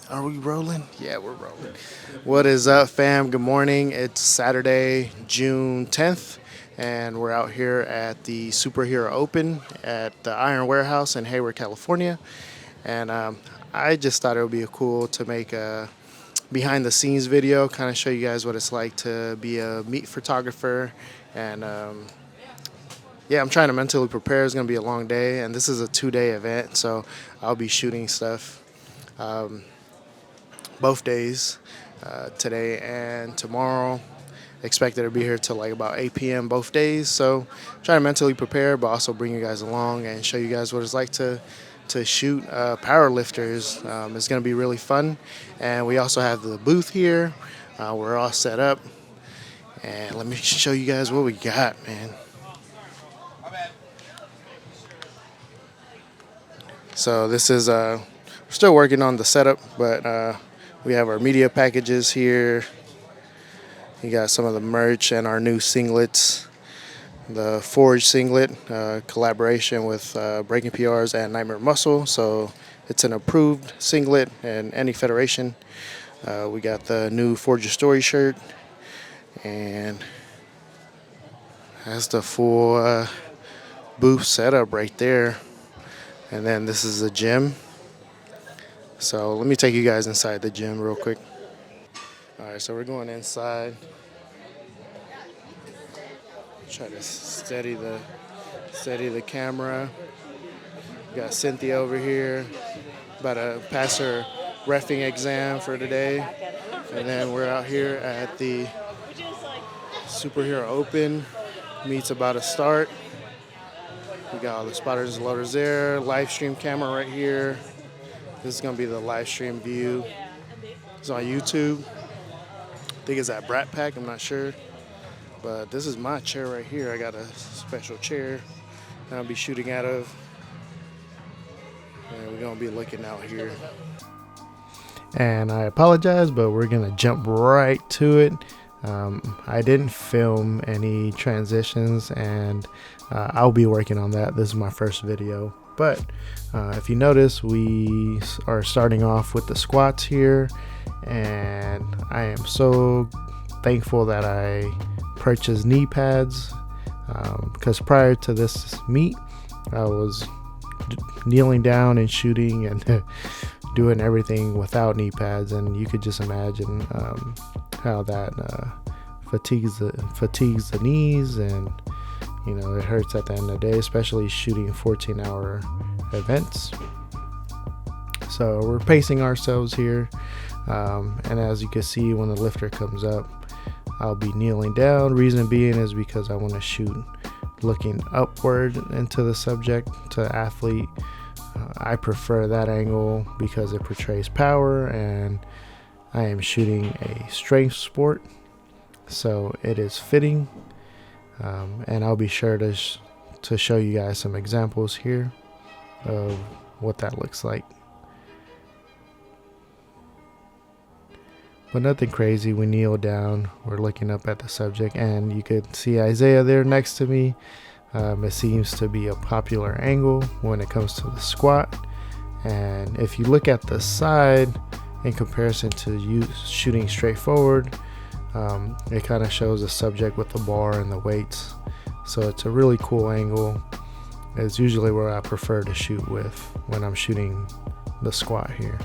Are we rolling? Yeah, we're rolling. What is up, fam? Good morning. It's Saturday, June 10th, and we're out here at the Superhero Open at the Iron Warehouse in Hayward, California. And I just thought it would be cool to make a behind-the-scenes video, kind of show you guys what it's like to be a meat photographer. And yeah, I'm trying to mentally prepare. It's going to be a long day, and this is a 2-day event, so I'll be shooting stuff both days, today and tomorrow. Expected to be here till like about 8 p.m. both days. So trying to mentally prepare, but also bring you guys along and show you guys what it's like to shoot power lifters. It's going to be really fun. And we also have the booth here. We're all set up. And let me show you guys what we got, man. So this is, we're still working on the setup, but we have our media packages here. You got some of the merch and our new singlets. The Forge singlet, collaboration with Breakingprs and Nightmare Muscle. So it's an approved singlet in any federation. We got the new Forge Your Story shirt. And that's the full booth setup right there. And then this is the gym. So let me take you guys inside the gym real quick. All right, so we're going inside. Try to steady the camera. We got Cynthia over here, about to pass her reffing exam for today. And then we're out here at the Superhero Open. Meet's about to start. We got all the spotters and loaders there. Live stream camera right here. This is going to be the live stream view. It's on YouTube. I think it's at Brat Pack, I'm not sure. But this is my chair right here. I got a special chair that I'll be shooting out of. And we're going to be looking out here. And I apologize, but we're going to jump right to it. I didn't film any transitions, and I'll be working on that. This is my first video. But if you notice, we are starting off with the squats here, and I am so thankful that I purchased knee pads, because prior to this meet, I was kneeling down and shooting and doing everything without knee pads, and you could just imagine how that fatigues the knees, and you know, it hurts at the end of the day, especially shooting 14-hour events. So we're pacing ourselves here. And as you can see, when the lifter comes up, I'll be kneeling down. Reason being is because I want to shoot looking upward into the subject, to athlete. I prefer that angle because it portrays power, and I am shooting a strength sport. So it is fitting. And I'll be sure to show you guys some examples here of what that looks like. But nothing crazy. We kneel down, we're looking up at the subject, and you could see Isaiah there next to me. It seems to be a popular angle when it comes to the squat. And if you look at the side in comparison to you shooting straight forward, it kind of shows the subject with the bar and the weights. So it's a really cool angle. It's usually where I prefer to shoot with when I'm shooting the squat here.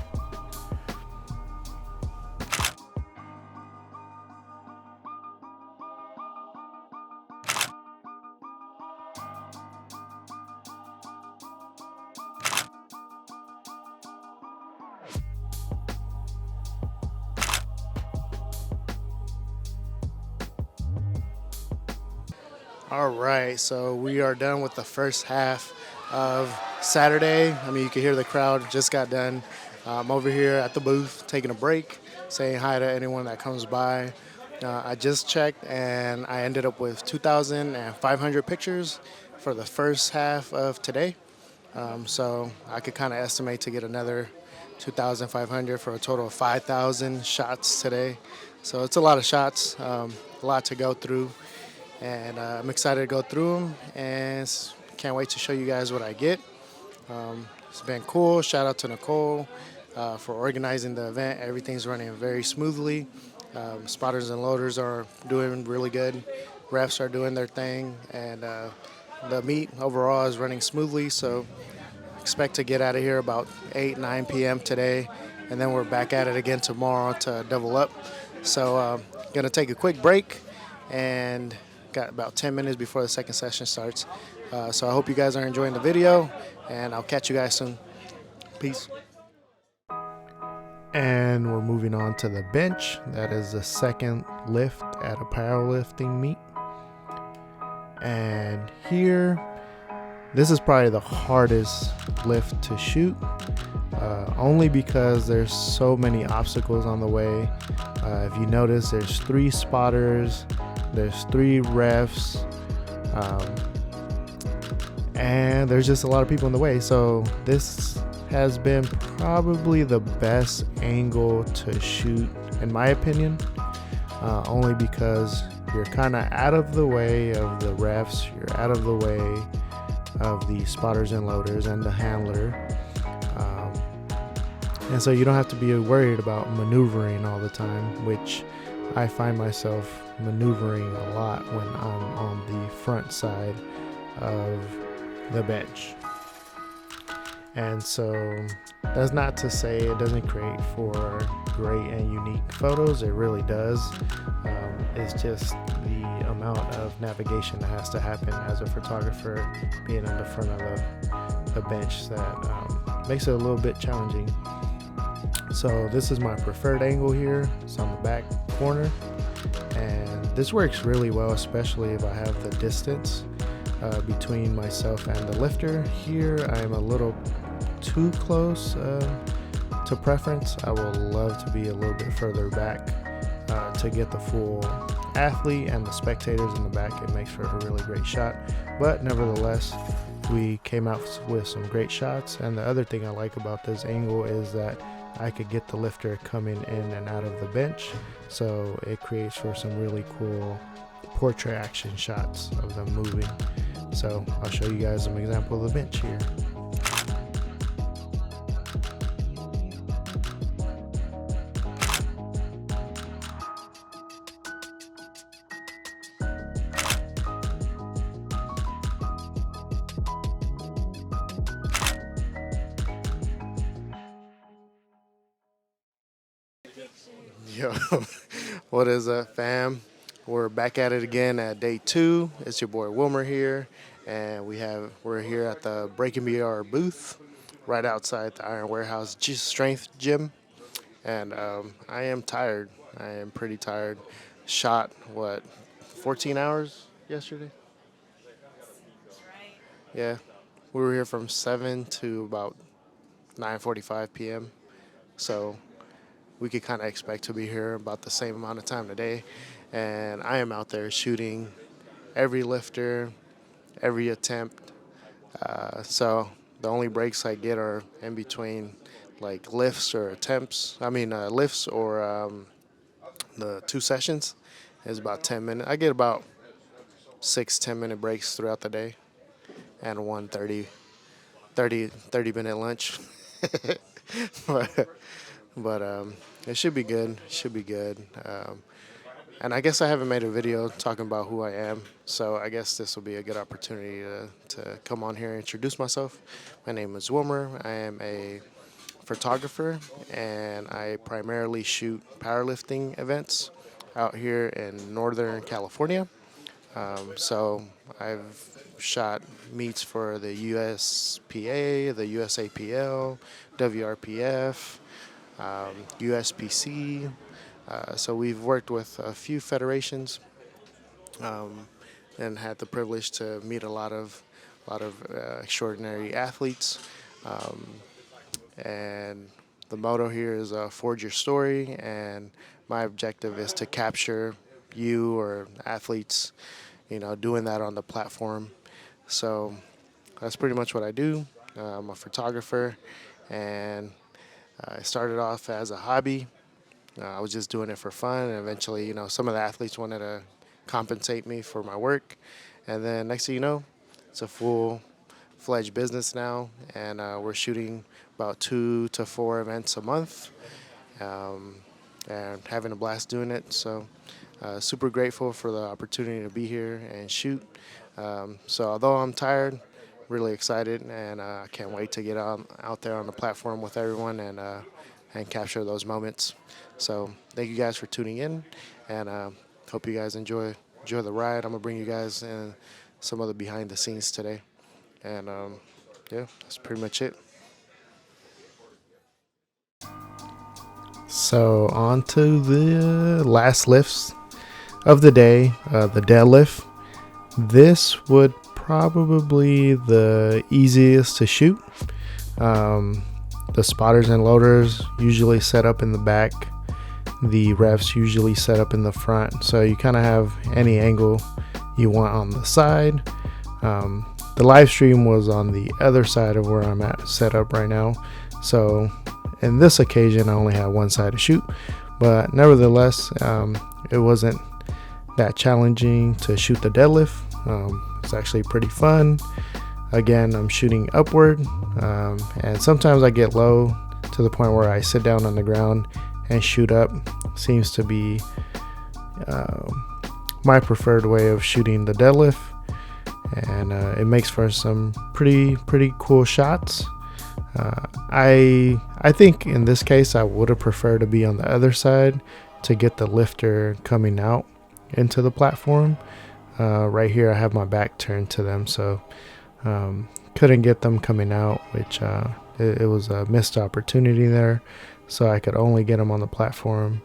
All right, so we are done with the first half of Saturday. I mean, you can hear the crowd just got done. I'm over here at the booth taking a break, saying hi to anyone that comes by. I just checked, and I ended up with 2,500 pictures for the first half of today. So I could kind of estimate to get another 2,500 for a total of 5,000 shots today. So it's a lot of shots, a lot to go through, and I'm excited to go through them, and can't wait to show you guys what I get. It's been cool. Shout out to Nicole for organizing the event. Everything's running very smoothly. Spotters and loaders are doing really good. Refs are doing their thing, and the meet overall is running smoothly. So expect to get out of here about 8, 9 p.m. today, and then we're back at it again tomorrow to double up. So gonna take a quick break, and got about 10 minutes before the second session starts. So I hope you guys are enjoying the video, and I'll catch you guys soon. Peace. And we're moving on to the bench. That is the second lift at a powerlifting meet. And here, this is probably the hardest lift to shoot, only because there's so many obstacles on the way. If you notice, there's 3 spotters, there's 3 refs, and there's just a lot of people in the way. So this has been probably the best angle to shoot, in my opinion, only because you're kind of out of the way of the refs, you're out of the way of the spotters and loaders and the handler, and so you don't have to be worried about maneuvering all the time, which I find myself maneuvering a lot when I'm on the front side of the bench. And so that's not to say it doesn't create for great and unique photos. It really does. It's just the amount of navigation that has to happen as a photographer being on the front of the bench that makes it a little bit challenging. So this is my preferred angle here. It's on the back corner, and this works really well, especially if I have the distance between myself and the lifter. Here I'm a little too close to preference. I would love to be a little bit further back to get the full athlete and the spectators in the back. It makes for a really great shot, but nevertheless we came out with some great shots. And the other thing I like about this angle is that I could get the lifter coming in and out of the bench, so it creates for some really cool portrait action shots of them moving. So I'll show you guys an example of the bench here. Yo, what is up, fam? We're back at it again at day 2. It's your boy Wilmer here, and we're here at the Breakingprs booth right outside the Iron Warehouse Strength Gym. And I am tired. I am pretty tired. Shot 14 hours yesterday? Yeah, we were here from 7 to about 9:45 p.m. So we could kind of expect to be here about the same amount of time today. And I am out there shooting every lifter, every attempt. So the only breaks I get are in between, like lifts or attempts. Lifts or the 2 sessions is about 10 minutes. I get about 6 10-minute breaks throughout the day, and one 30-minute lunch. But it should be good. And I guess I haven't made a video talking about who I am, so I guess this will be a good opportunity to come on here and introduce myself. My name is Wilmer. I am a photographer, and I primarily shoot powerlifting events out here in Northern California. So I've shot meets for the USPA, the USAPL, WRPF, USPC. So we've worked with a few federations, and had the privilege to meet a lot of extraordinary athletes. And the motto here is forge your story, and my objective is to capture you or athletes, doing that on the platform. So that's pretty much what I do. I'm a photographer, and It started off as a hobby. I was just doing it for fun, and eventually, some of the athletes wanted to compensate me for my work, and then next thing you know, it's a full-fledged business now, and we're shooting about 2 to 4 events a month, um, and having a blast doing it. So, super grateful for the opportunity to be here and shoot. So although I'm tired, really excited, and I can't wait to get out there on the platform with everyone and capture those moments. So thank you guys for tuning in, and hope you guys enjoy the ride. I'm gonna bring you guys in some of the behind the scenes today, and yeah, that's pretty much it. So on to the last lifts of the day, the deadlift. This would probably the easiest to shoot. The spotters and loaders usually set up in the back. The refs usually set up in the front. So you kind of have any angle you want on the side. The live stream was on the other side of where I'm at set up right now. So in this occasion, I only had one side to shoot. But nevertheless, it wasn't that challenging to shoot the deadlift. It's actually pretty fun. Again, I'm shooting upward, and sometimes I get low to the point where I sit down on the ground and shoot up. Seems to be my preferred way of shooting the deadlift, and it makes for some pretty cool shots. I think in this case I would have preferred to be on the other side to get the lifter coming out into the platform. Right here I have my back turned to them, so couldn't get them coming out, which it was a missed opportunity there, so I could only get them on the platform,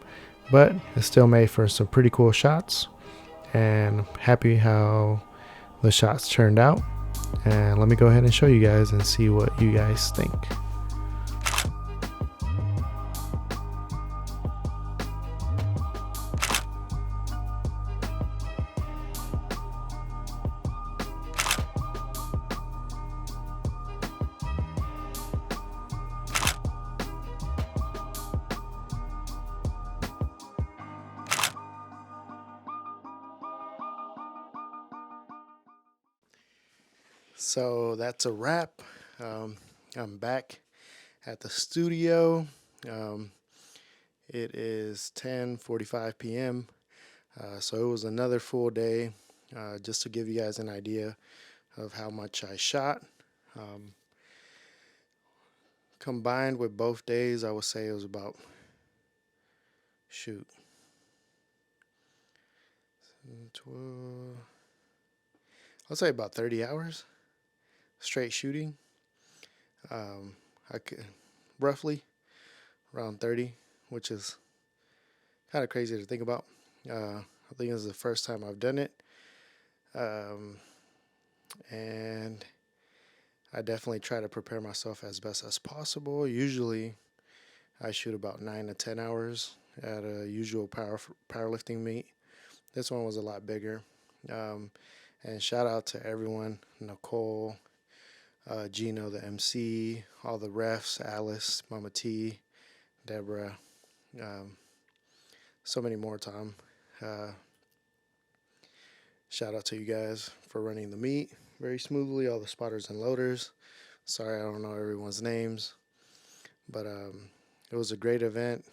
but it still made for some pretty cool shots, and happy how the shots turned out. And let me go ahead and show you guys and see what you guys think. So that's a wrap. I'm back at the studio. It is 10:45 p.m. So it was another full day. Just to give you guys an idea of how much I shot. Combined with both days, I would say it was about, I'll say about 30 hours straight shooting. I could roughly around 30, which is kind of crazy to think about. I think this is the first time I've done it. And I definitely try to prepare myself as best as possible. Usually I shoot about 9 to 10 hours at a usual powerlifting meet. This one was a lot bigger. And shout out to everyone, Nicole, Gino, the MC, all the refs, Alice, Mama T, Deborah, so many more, Tom. Shout out to you guys for running the meet very smoothly, all the spotters and loaders. Sorry I don't know everyone's names, but it was a great event.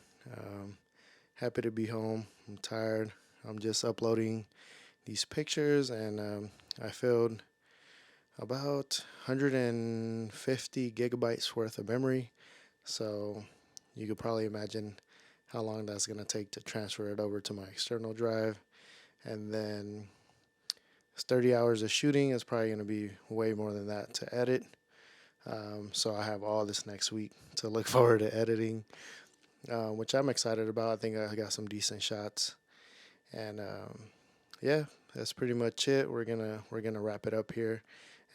Happy to be home. I'm tired. I'm just uploading these pictures, and I filled about 150 gigabytes worth of memory, so you could probably imagine how long that's going to take to transfer it over to my external drive. And then 30 hours of shooting is probably going to be way more than that to edit. So I have all this next week to look forward to editing, which I'm excited about. I think I got some decent shots, and yeah, that's pretty much it. We're gonna wrap it up here,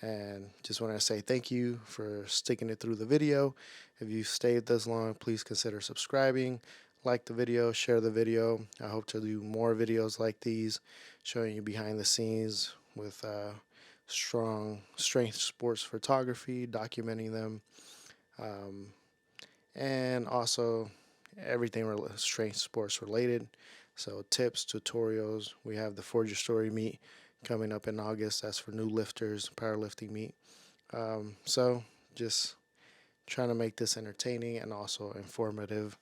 and just want to say thank you for sticking it through the video. If you stayed this long, please consider subscribing, like the video, share the video. I hope to do more videos like these, showing you behind the scenes with strong strength sports photography, documenting them. and also everything strength sports related. So tips, tutorials. We have the Forge Your Story meet coming up in August. That's for new lifters, powerlifting meet. So just trying to make this entertaining and also informative.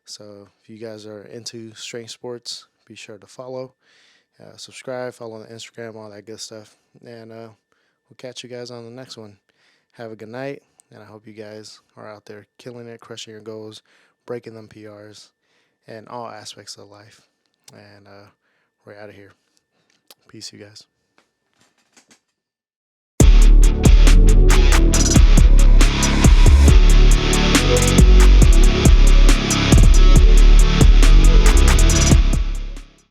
So if you guys are into strength sports, be sure to follow, subscribe, follow on Instagram, all that good stuff. And we'll catch you guys on the next one. Have a good night, and I hope you guys are out there killing it, crushing your goals, breaking them PRs, and all aspects of life. And we're out of here. Peace, you guys.